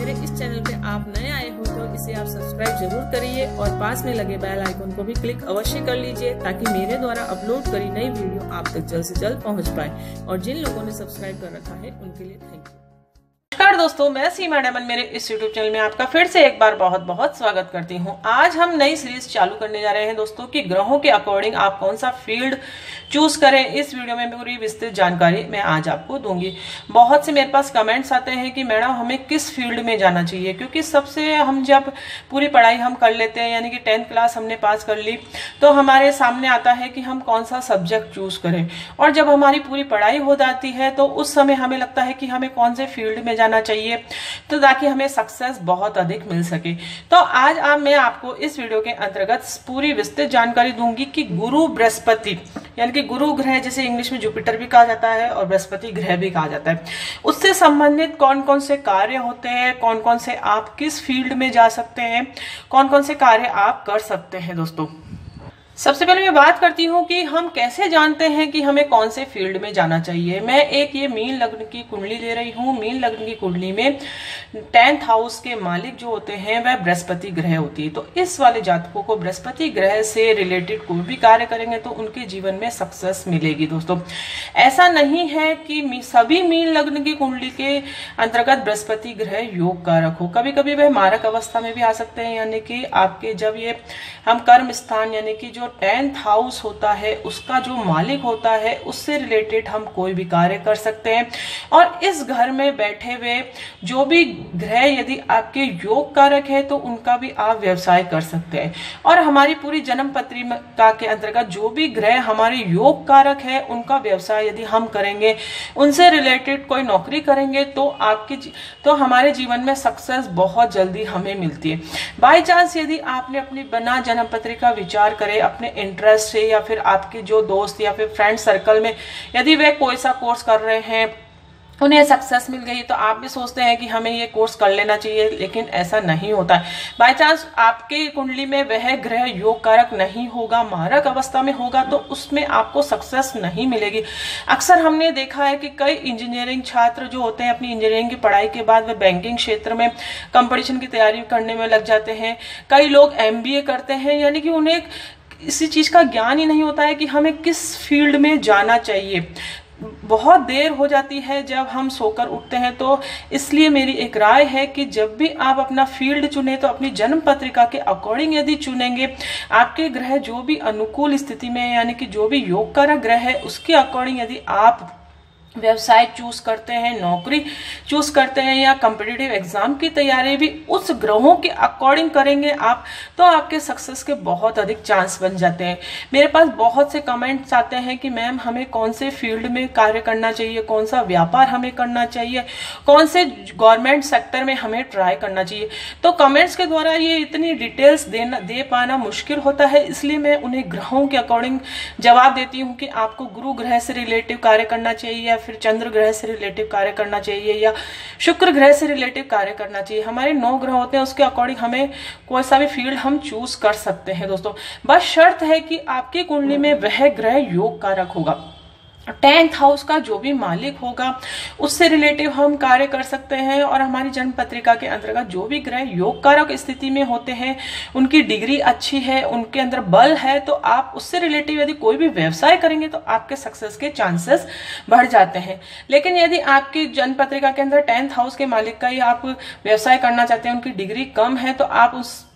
मेरे इस चैनल पे आप नए आए हो तो इसे आप सब्सक्राइब जरूर करिए और पास में लगे बेल आइकन को भी क्लिक अवश्य कर लीजिए ताकि मेरे द्वारा अपलोड करी नई वीडियो आप तक जल्द से जल्द पहुंच पाए। और जिन लोगों ने सब्सक्राइब कर रखा है उनके लिए थैंक यू। नमस्कार दोस्तों, मैं सीमा डायमंड मेरे इस यूट्यूब चैनल में आपका फिर से एक बार बहुत बहुत स्वागत करती हूं। आज हम नई सीरीज चालू करने जा रहे हैं दोस्तों कि ग्रहों के अकॉर्डिंग आप कौन सा फील्ड चूज करें। इस वीडियो में पूरी विस्तृत जानकारी मैं आज आपको दूंगी। बहुत से मेरे पास कमेंट्स आते हैं कि मैडम हमें किस फील्ड में जाना चाहिए, क्योंकि सबसे हम जब पूरी पढ़ाई हम कर लेते हैं यानी कि 10th क्लास हमने पास कर ली तो हमारे सामने आता है कि हम कौन सा सब्जेक्ट चूज करें। और जब हमारी पूरी पढ़ाई हो जाती है तो उस समय हमें लगता है कि हमें कौन से फील्ड में जाना चाहिए तो ताकि हमें सक्सेस बहुत अधिक मिल सके। तो आज मैं आपको इस वीडियो के अंतर्गत पूरी विस्तृत जानकारी दूंगी कि गुरु बृहस्पति यानी कि गुरु ग्रह, जिसे इंग्लिश में जुपिटर भी कहा जाता है और बृहस्पति ग्रह भी कहा जाता है, उससे संबंधित कौन कौन से कार्य होते हैं, कौन कौन से आप किस फील्ड में जा सकते हैं, कौन कौन से कार्य आप कर सकते हैं। दोस्तों सबसे पहले मैं बात करती हूँ कि हम कैसे जानते हैं कि हमें कौन से फील्ड में जाना चाहिए। मैं एक ये मीन लग्न की कुंडली ले रही हूँ। मीन लग्न की कुंडली में 10th हाउस के मालिक जो होते हैं वह बृहस्पति ग्रह होती है। तो इस वाले जातकों को बृहस्पति ग्रह से रिलेटेड कोई भी कार्य करेंगे तो उनके जीवन में सक्सेस मिलेगी। दोस्तों ऐसा नहीं है कि सभी मीन लग्न की कुंडली के अंतर्गत बृहस्पति ग्रह योग कारक हो। कभी कभी वह मारक अवस्था में भी आ सकते हैं, यानी कि आपके जब ये हम कर्म स्थान यानी कि जो 10th हाउस होता है उसका जो मालिक होता है उससे रिलेटेड हम कोई भी कार्य कर सकते हैं। और इस घर में बैठे हुए जो भी ग्रह यदि आपके योग कारक है तो उनका भी आप व्यवसाय कर सकते हैं। और हमारी पूरी जन्म पत्रिका के अंतर्गत जो भी ग्रह हमारे योग कारक है उनका व्यवसाय यदि हम करेंगे, उनसे रिलेटेड कोई नौकरी करेंगे तो हमारे जीवन में सक्सेस बहुत जल्दी हमें मिलती है। बाई चांस यदि आपने अपनी बना जन्म पत्रिका विचार करे अपने इंटरेस्ट से या फिर आपके जो दोस्त या फिर फ्रेंड सर्कल में यदि वे कोई सा कोर्स कर रहे हैं, उन्हें सक्सेस मिल गई तो आप भी सोचते हैं कि हमें ये कोर्स कर लेना चाहिए, लेकिन ऐसा नहीं होता है। बाय चांस आपके कुंडली में वह ग्रह योग कारक नहीं होगा, मारक अवस्था में होगा, तो उसमें आपको सक्सेस नहीं मिलेगी। अक्सर हमने देखा है कि कई इंजीनियरिंग छात्र जो होते हैं अपनी इंजीनियरिंग की पढ़ाई के बाद वे बैंकिंग क्षेत्र में कंपटीशन की तैयारी करने में लग जाते हैं। कई लोग MBA करते हैं, यानी कि उन्हें इसी चीज का ज्ञान ही नहीं होता है कि हमें किस फील्ड में जाना चाहिए। बहुत देर हो जाती है जब हम सोकर उठते हैं। तो इसलिए मेरी एक राय है कि जब भी आप अपना फील्ड चुने तो अपनी जन्म पत्रिका के अकॉर्डिंग यदि चुनेंगे, आपके ग्रह जो भी अनुकूल स्थिति में यानी कि जो भी योग कारक ग्रह है उसके अकॉर्डिंग यदि आप व्यवसाय चूज करते हैं, नौकरी चूज करते हैं या कॉम्पिटिटिव एग्जाम की तैयारी भी उस ग्रहों के अकॉर्डिंग करेंगे आप, तो आपके सक्सेस के बहुत अधिक चांस बन जाते हैं। मेरे पास बहुत से कमेंट्स आते हैं कि मैम हमें कौन से फील्ड में कार्य करना चाहिए, कौन सा व्यापार हमें करना चाहिए, कौन से गवर्नमेंट सेक्टर में हमें ट्राई करना चाहिए। तो कमेंट्स के द्वारा ये इतनी डिटेल्स दे पाना मुश्किल होता है, इसलिए मैं उन्हें ग्रहों के अकॉर्डिंग जवाब देती हूँ कि आपको गुरु ग्रह से रिलेटिव कार्य करना चाहिए, फिर चंद्र ग्रह से रिलेटिव कार्य करना चाहिए या शुक्र ग्रह से रिलेटिव कार्य करना चाहिए। हमारे 9 ग्रह होते हैं, उसके अकॉर्डिंग हमें कोई सा भी फील्ड हम चूज कर सकते हैं। दोस्तों बस शर्त है कि आपकी कुंडली में वह ग्रह योग कारक होगा। 10th हाउस का जो भी मालिक होगा उससे रिलेटिव हम कार्य कर सकते हैं। और हमारी जन्म पत्रिका के अंतर्गत जो भी ग्रह योग कारक स्थिति में होते हैं, उनकी डिग्री अच्छी है, उनके अंदर बल है, तो आप उससे रिलेटिव यदि कोई भी व्यवसाय करेंगे तो आपके सक्सेस के चांसेस बढ़ जाते हैं। लेकिन यदि आपकी जन्म पत्रिका के अंदर 10th हाउस के मालिक का ही आप व्यवसाय करना चाहते हैं, उनकी डिग्री कम है, तो आप उसका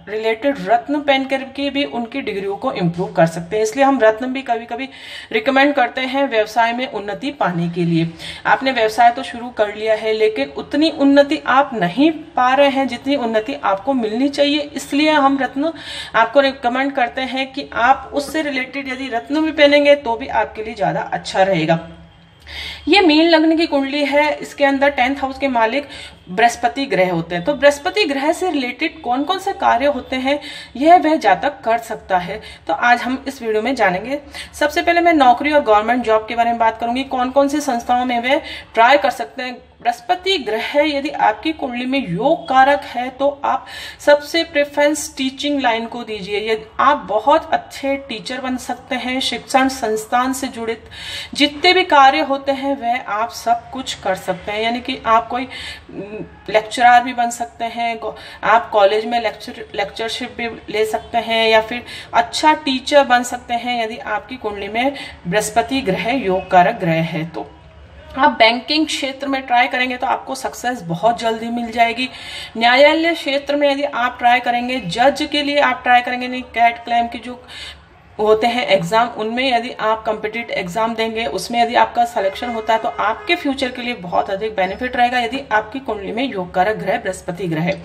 रिलेटेड रत्न पहन करके भी उनकी डिग्रियों को इम्प्रूव कर सकते हैं। इसलिए हम रत्न भी कभी कभी रिकमेंड करते हैं व्यवसाय में उन्नति पाने के लिए। आपने व्यवसाय तो शुरू कर लिया है लेकिन उतनी उन्नति आप नहीं पा रहे हैं जितनी उन्नति आपको मिलनी चाहिए, इसलिए हम रत्न आपको रिकमेंड करते हैं कि आप उससे रिलेटेड यदि रत्न भी पहनेंगे तो भी आपके लिए ज्यादा अच्छा रहेगा। ये मीन लग्न की कुंडली है, इसके अंदर 10th हाउस के मालिक बृहस्पति ग्रह होते हैं। तो बृहस्पति ग्रह से रिलेटेड कौन कौन से कार्य होते हैं यह वह जातक कर सकता है, तो आज हम इस वीडियो में जानेंगे। सबसे पहले मैं नौकरी और गवर्नमेंट जॉब के बारे में बात करूंगी, कौन कौन सी संस्थाओं में वे ट्राई कर सकते हैं। बृहस्पति ग्रह यदि आपकी कुंडली में योग कारक है तो आप सबसे प्रेफरेंस टीचिंग लाइन को दीजिए। यदि आप बहुत अच्छे टीचर बन सकते हैं, शिक्षण संस्थान से जुड़े जितने भी कार्य होते हैं वह आप सब कुछ कर सकते हैं। यानी कि आप कोई लेक्चरर भी बन सकते हैं, आप कॉलेज में लेक्चरशिप भी ले सकते हैं, या फिर अच्छा टीचर बन सकते हैं यदि आपकी कुंडली में बृहस्पति ग्रह योग कारक ग्रह है। तो आप बैंकिंग क्षेत्र में ट्राई करेंगे तो आपको सक्सेस बहुत जल्दी मिल जाएगी। न्यायालय क्षेत्र में यदि आप ट्राई करेंगे, जज के लिए आप ट्राई करेंगे, नहीं कैट क्लैम की जो होते हैं एग्जाम, उनमें यदि आप कॉम्पिटिटिव एग्जाम देंगे, उसमें यदि आपका सिलेक्शन होता है तो आपके फ्यूचर के लिए बहुत अधिक बेनिफिट रहेगा यदि आपकी कुंडली में योग कारक ग्रह बृहस्पति ग्रह है।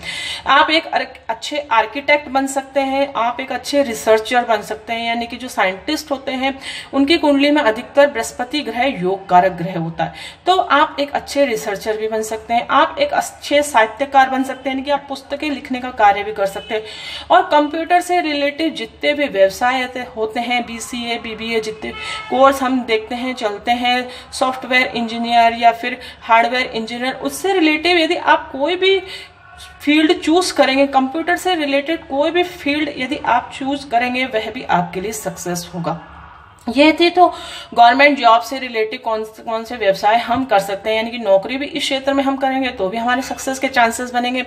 आप एक अच्छे आर्किटेक्ट बन सकते हैं, आप एक अच्छे रिसर्चर बन सकते हैं, यानी कि जो साइंटिस्ट होते हैं उनकी कुंडली में अधिकतर बृहस्पति ग्रह योग कारक ग्रह होता है। तो आप एक अच्छे रिसर्चर भी बन सकते हैं, आप एक अच्छे साहित्यकार बन सकते हैं, यानी कि आप पुस्तकें लिखने का कार्य भी कर सकते हैं। और कंप्यूटर से रिलेटेड जितने भी व्यवसाय होते हैं, BCA BBA जितने कोर्स हम देखते हैं चलते हैं, सॉफ्टवेयर इंजीनियर या फिर हार्डवेयर इंजीनियर, उससे रिलेटिव यदि आप कोई भी फील्ड चूज करेंगे, कंप्यूटर से रिलेटेड कोई भी फील्ड यदि आप चूज करेंगे, वह भी आपके लिए सक्सेस होगा। ये थी तो गवर्नमेंट जॉब से रिलेटेड कौन से व्यवसाय हम कर सकते हैं, यानी कि नौकरी भी इस क्षेत्र में हम करेंगे तो भी हमारे सक्सेस के चांसेस बनेंगे,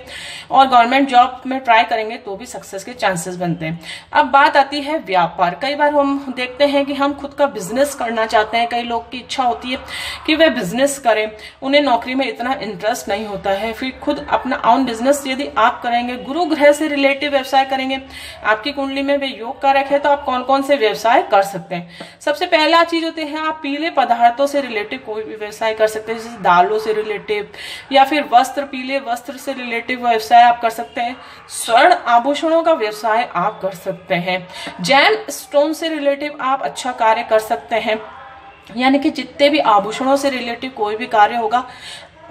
और गवर्नमेंट जॉब में ट्राई करेंगे तो भी सक्सेस के चांसेस बनते हैं। अब बात आती है व्यापार। कई बार हम देखते हैं कि हम खुद का बिजनेस करना चाहते हैं, कई लोग की इच्छा होती है कि वे बिजनेस करें, उन्हें नौकरी में इतना इंटरेस्ट नहीं होता है, फिर खुद अपना ऑन बिजनेस यदि आप करेंगे, गुरु ग्रह से रिलेटिव व्यवसाय करेंगे, आपकी कुंडली में वे योग कारक है, तो आप कौन कौन से व्यवसाय कर सकते हैं। सबसे पहला चीज होते हैं, आप पीले पदार्थों से रिलेटिव कोई भी व्यवसाय कर सकते हैं, जैसे दालों से रिलेटिव, या फिर वस्त्र, पीले वस्त्र से रिलेटिव व्यवसाय आप कर सकते हैं। स्वर्ण आभूषणों का व्यवसाय आप कर सकते हैं। जैम स्टोन से रिलेटिव आप अच्छा कार्य कर सकते हैं, यानी कि जितने भी आभूषणों से रिलेटिव कोई भी कार्य होगा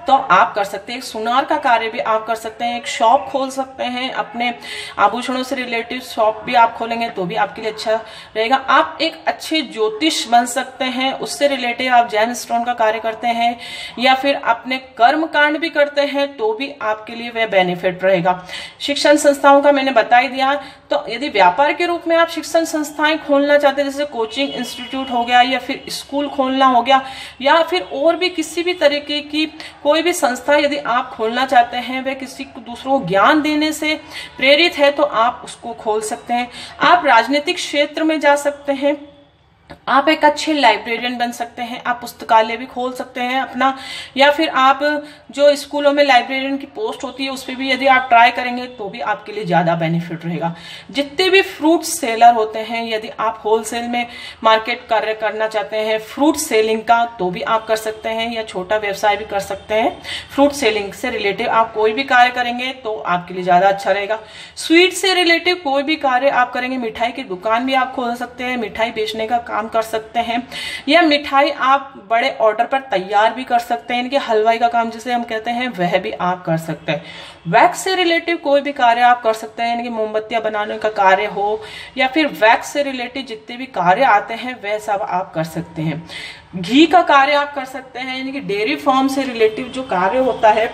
तो आप कर सकते हैं। सुनार का कार्य भी आप कर सकते हैं, एक शॉप खोल सकते हैं, अपने आभूषणों से रिलेटिव शॉप भी आप खोलेंगे तो भी आपके लिए अच्छा रहेगा। आप एक अच्छे ज्योतिष बन सकते हैं, उससे रिलेटिव आप जैम स्टोन का कार्य करते हैं, या फिर अपने कर्म कांड भी करते हैं तो भी आपके लिए वह बेनिफिट रहेगा। शिक्षण संस्थाओं का मैंने बता ही दिया। तो यदि व्यापार के रूप में आप शिक्षण संस्थाएं खोलना चाहते हैं, जैसे कोचिंग इंस्टीट्यूट हो गया, या फिर स्कूल खोलना हो गया, या फिर और भी किसी भी तरीके की कोई भी संस्था यदि आप खोलना चाहते हैं, वह किसी को दूसरों को ज्ञान देने से प्रेरित है, तो आप उसको खोल सकते हैं। आप राजनीतिक क्षेत्र में जा सकते हैं, आप एक अच्छे लाइब्रेरियन बन सकते हैं, आप पुस्तकालय भी खोल सकते हैं अपना, या फिर आप जो स्कूलों में लाइब्रेरियन की पोस्ट होती है उस पर भी यदि आप ट्राई करेंगे तो भी आपके लिए ज्यादा बेनिफिट रहेगा। जितने भी फ्रूट सेलर होते हैं, यदि आप होलसेल में मार्केट कार्य करना चाहते हैं फ्रूट सेलिंग का, तो भी आप कर सकते हैं, या छोटा व्यवसाय भी कर सकते हैं। फ्रूट सेलिंग से रिलेटिव आप कोई भी कार्य करेंगे तो आपके लिए ज्यादा अच्छा रहेगा। स्वीट से रिलेटिव कोई भी कार्य आप करेंगे, मिठाई की दुकान भी आप खोल सकते हैं, मिठाई बेचने का काम कर सकते हैं, या मिठाई आप बड़े ऑर्डर पर तैयार भी कर सकते हैं, इनके हलवाई का काम जिसे हम कहते हैं वह भी आप कर सकते हैं। वैक्स से रिलेटिव कोई भी कार्य आप कर सकते हैं, यानी कि मोमबत्तियां बनाने का कार्य हो, या फिर वैक्स से रिलेटिव जितने भी कार्य आते हैं वह सब आप कर सकते हैं। घी का कार्य आप कर सकते हैं, यानी कि डेयरी फार्म से रिलेटिव जो कार्य होता है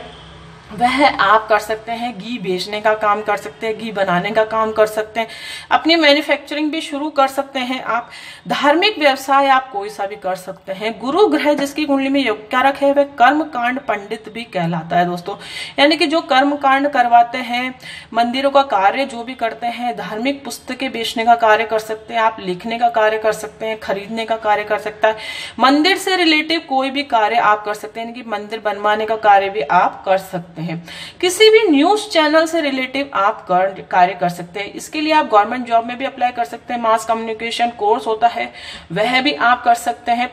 वह आप कर सकते हैं। घी बेचने का काम कर सकते हैं, घी बनाने का काम कर सकते हैं, अपनी मैन्युफैक्चरिंग भी शुरू कर सकते हैं। आप धार्मिक व्यवसाय आप कोई सा भी कर सकते हैं। गुरु ग्रह जिसकी कुंडली में योग कारक है वह कर्म कांड पंडित भी कहलाता है दोस्तों, यानी कि जो कर्म कांड करवाते हैं, मंदिरों का कार्य जो भी करते हैं, धार्मिक पुस्तकें बेचने का कार्य कर सकते हैं, आप लिखने का कार्य कर सकते हैं, खरीदने का कार्य कर सकता है। मंदिर से रिलेटिव कोई भी कार्य आप कर सकते हैं, यानी कि मंदिर बनवाने का कार्य भी आप कर सकते हैं। किसी भी न्यूज चैनल से रिलेटिव आप कार्य कर सकते हैं। इसके लिए आप गवर्नमेंट जॉब में भी अप्लाई कर सकते हैं, मास कम्युनिकेशन कोर्स होता है वह भी आप कर सकते हैं।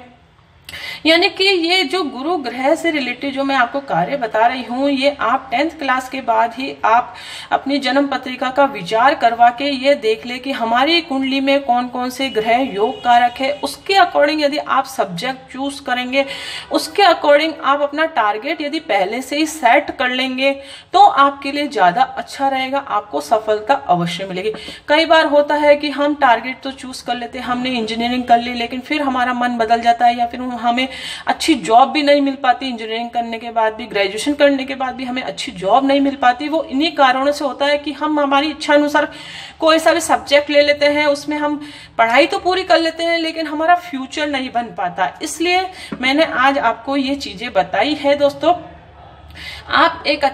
यानी कि ये जो गुरु ग्रह से रिलेटेड जो मैं आपको कार्य बता रही हूँ, ये आप 10th क्लास के बाद ही आप अपनी जन्म पत्रिका का विचार करवा के ये देख ले कि हमारी कुंडली में कौन कौन से ग्रह योग कारक है, उसके अकॉर्डिंग यदि आप सब्जेक्ट चूज करेंगे, उसके अकॉर्डिंग आप अपना टारगेट यदि पहले से ही सेट कर लेंगे तो आपके लिए ज्यादा अच्छा रहेगा, आपको सफलता अवश्य मिलेगी। कई बार होता है कि हम टारगेट तो चूज कर लेते हैं, हमने इंजीनियरिंग कर ली, लेकिन फिर हमारा मन बदल जाता है, या फिर हमें अच्छी जॉब भी नहीं मिल पाती, इंजीनियरिंग करने के बाद भी, ग्रेजुएशन करने के बाद भी हमें अच्छी जॉब नहीं मिल पाती। वो इन्हीं कारणों से होता है कि हम हमारी इच्छा अनुसार कोई सा भी सब्जेक्ट ले लेते हैं, उसमें हम पढ़ाई तो पूरी कर लेते हैं लेकिन हमारा फ्यूचर नहीं बन पाता। इसलिए मैंने आज आपको ये चीजें बताई है दोस्तों। आप एक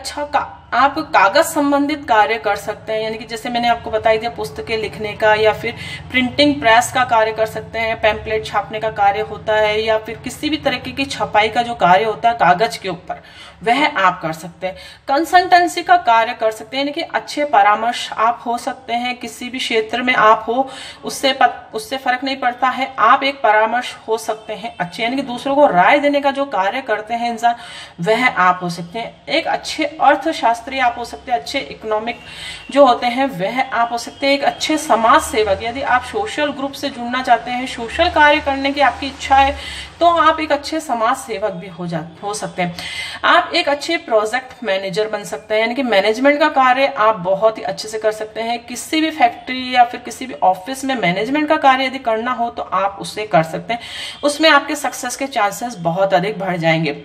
आप कागज संबंधित कार्य कर सकते हैं, यानी कि जैसे मैंने आपको बताई दिया पुस्तकें लिखने का, या फिर प्रिंटिंग प्रेस का कार्य कर सकते हैं, पैम्पलेट छापने का कार्य होता है, या फिर किसी भी तरीके की छपाई का जो कार्य होता है कागज के ऊपर, वह आप कर सकते हैं। कंसल्टेंसी का कार्य कर सकते हैं, यानी कि अच्छे परामर्श आप हो सकते हैं, किसी भी क्षेत्र में आप हो उससे फर्क नहीं पड़ता है, आप एक परामर्श हो सकते हैं अच्छे, यानी कि दूसरों को राय देने का जो कार्य करते हैं इंसान, वह आप हो सकते हैं। एक अच्छे अर्थशास्त्री आप हो सकते हैं, अच्छे इकोनॉमिक जो होते हैं वह आप हो सकते हैं। एक अच्छे समाज सेवक, यदि आप सोशल ग्रुप से जुड़ना चाहते हैं, सोशल कार्य करने की आपकी इच्छा है, तो आप एक अच्छे समाज सेवक भी हो सकते हैं। आप एक अच्छे प्रोजेक्ट मैनेजर बन सकते हैं, यानी कि मैनेजमेंट का कार्य आप बहुत ही अच्छे से कर सकते हैं। किसी भी फैक्ट्री या फिर किसी भी ऑफिस में मैनेजमेंट का कार्य यदि करना हो तो आप उससे कर सकते हैं, उसमें आपके सक्सेस के चांसेस बहुत अधिक बढ़ जाएंगे।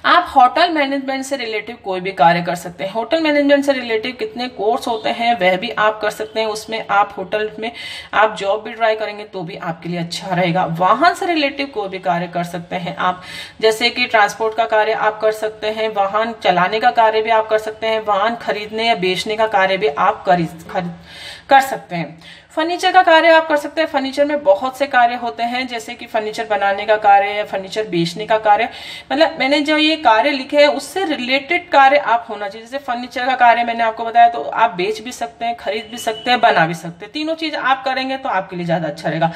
आप होटल मैनेजमेंट से रिलेटिव कोई भी कार्य कर सकते हैं। होटल मैनेजमेंट से रिलेटिव कितने कोर्स होते हैं वह भी आप कर सकते हैं, उसमें आप होटल में आप जॉब भी ट्राई करेंगे तो भी आपके लिए अच्छा रहेगा। वाहन से रिलेटिव कोई भी कार्य कर सकते हैं आप, जैसे कि ट्रांसपोर्ट का कार्य आप कर सकते हैं, वाहन चलाने का कार्य भी आप कर सकते हैं, वाहन खरीदने या बेचने का कार्य भी आप कर सकते हैं। फर्नीचर का कार्य आप कर सकते हैं। फर्नीचर में बहुत से कार्य होते हैं, जैसे कि फर्नीचर बनाने का कार्य या फर्नीचर बेचने का कार्य, मतलब मैंने जो ये कार्य लिखे हैं उससे रिलेटेड कार्य आप होना चाहिए। जैसे फर्नीचर का कार्य मैंने आपको बताया, तो आप बेच भी सकते हैं, खरीद भी सकते हैं, बना भी सकते हैं, तीनों चीज आप करेंगे तो आपके लिए ज्यादा अच्छा रहेगा।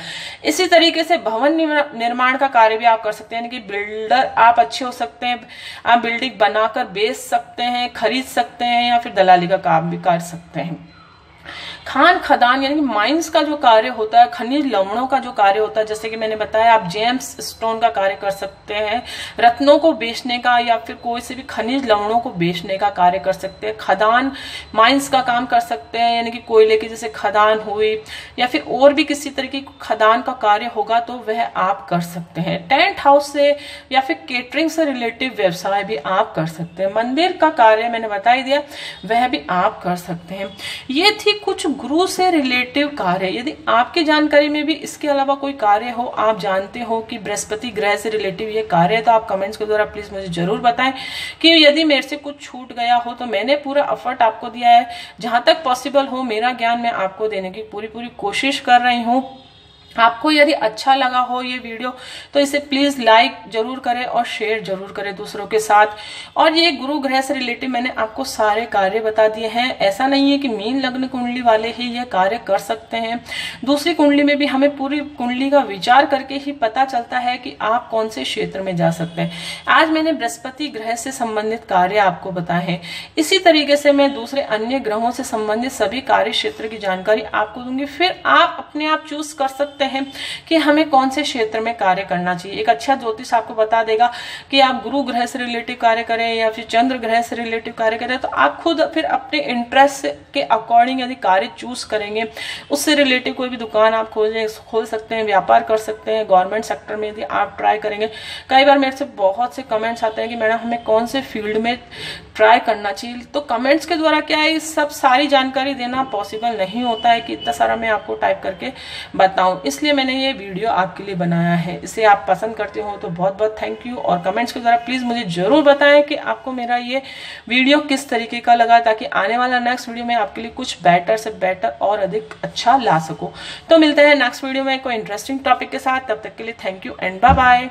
इसी तरीके से भवन निर्माण का कार्य भी आप कर सकते हैं, यानी कि बिल्डर आप अच्छे हो सकते हैं, आप बिल्डिंग बनाकर बेच सकते हैं, खरीद सकते हैं, या फिर दलाली का काम भी कर सकते हैं। खान खदान यानी कि माइंस का जो कार्य होता है, खनिज लवणों का जो कार्य होता है, जैसे कि मैंने बताया आप जेम्स स्टोन का कार्य कर सकते हैं, रत्नों को बेचने का या फिर कोई से भी खनिज लवणों को बेचने का कार्य कर सकते हैं। खदान माइंस का काम कर सकते हैं, यानी कि कोयले की जैसे खदान हुई या फिर और भी किसी तरह की खदान का कार्य होगा तो वह आप कर सकते हैं। टेंट हाउस से या फिर केटरिंग से रिलेटिव व्यवसाय भी आप कर सकते हैं। मंदिर का कार्य मैंने बता ही दिया, वह भी आप कर सकते हैं। ये थी कुछ गुरु से रिलेटिव कार्य। यदि आपकी जानकारी में भी इसके अलावा कोई कार्य हो, आप जानते हो कि बृहस्पति ग्रह से रिलेटिव ये कार्य है, तो आप कमेंट्स के द्वारा प्लीज मुझे जरूर बताएं कि यदि मेरे से कुछ छूट गया हो तो मैंने पूरा एफर्ट आपको दिया है, जहां तक पॉसिबल हो मेरा ज्ञान मैं आपको देने की पूरी कोशिश कर रही हूँ। आपको यदि अच्छा लगा हो ये वीडियो तो इसे प्लीज लाइक जरूर करें और शेयर जरूर करें दूसरों के साथ। और ये गुरु ग्रह से रिलेटेड मैंने आपको सारे कार्य बता दिए हैं। ऐसा नहीं है कि मीन लग्न कुंडली वाले ही ये कार्य कर सकते हैं, दूसरी कुंडली में भी हमें पूरी कुंडली का विचार करके ही पता चलता है कि आप कौन से क्षेत्र में जा सकते हैं। आज मैंने बृहस्पति ग्रह से संबंधित कार्य आपको बताए हैं, इसी तरीके से मैं दूसरे अन्य ग्रहों से संबंधित सभी कार्य क्षेत्र की जानकारी आपको दूंगी, फिर आप अपने आप चूज कर सकते हैं कि हमें कौन से क्षेत्र में कार्य करना चाहिए। एक अच्छा ज्योतिष आपको बता देगा कि आप गुरु ग्रह से रिलेटिव कार्य करें या फिर चंद्र ग्रह से रिलेटिव कार्य करें, तो आप खुद फिर अपने इंटरेस्ट के अकॉर्डिंग यदि कार्य चूज करेंगे, उससे रिलेटिव कोई भी दुकान आप खोल सकते हैं, व्यापार कर सकते हैं। गवर्नमेंट सेक्टर में यदि आप ट्राई करेंगे, कई बार मेरे से बहुत से कमेंट्स आते हैं कि मैडम हमें कौन से फील्ड में ट्राई करना चाहिए, तो कमेंट्स के द्वारा क्या है सब सारी जानकारी देना पॉसिबल नहीं होता है कि इतना सारा मैं आपको टाइप करके बताऊं, इसलिए मैंने ये वीडियो आपके लिए बनाया है। इसे आप पसंद करते हो तो बहुत बहुत थैंक यू, और कमेंट्स के द्वारा प्लीज मुझे जरूर बताएं कि आपको मेरा ये वीडियो किस तरीके का लगा, ताकि आने वाला नेक्स्ट वीडियो में आपके लिए कुछ बेटर से बेटर और अधिक अच्छा ला सकूं। तो मिलते हैं नेक्स्ट वीडियो में कोई इंटरेस्टिंग टॉपिक के साथ, तब तक के लिए thank you and bye bye.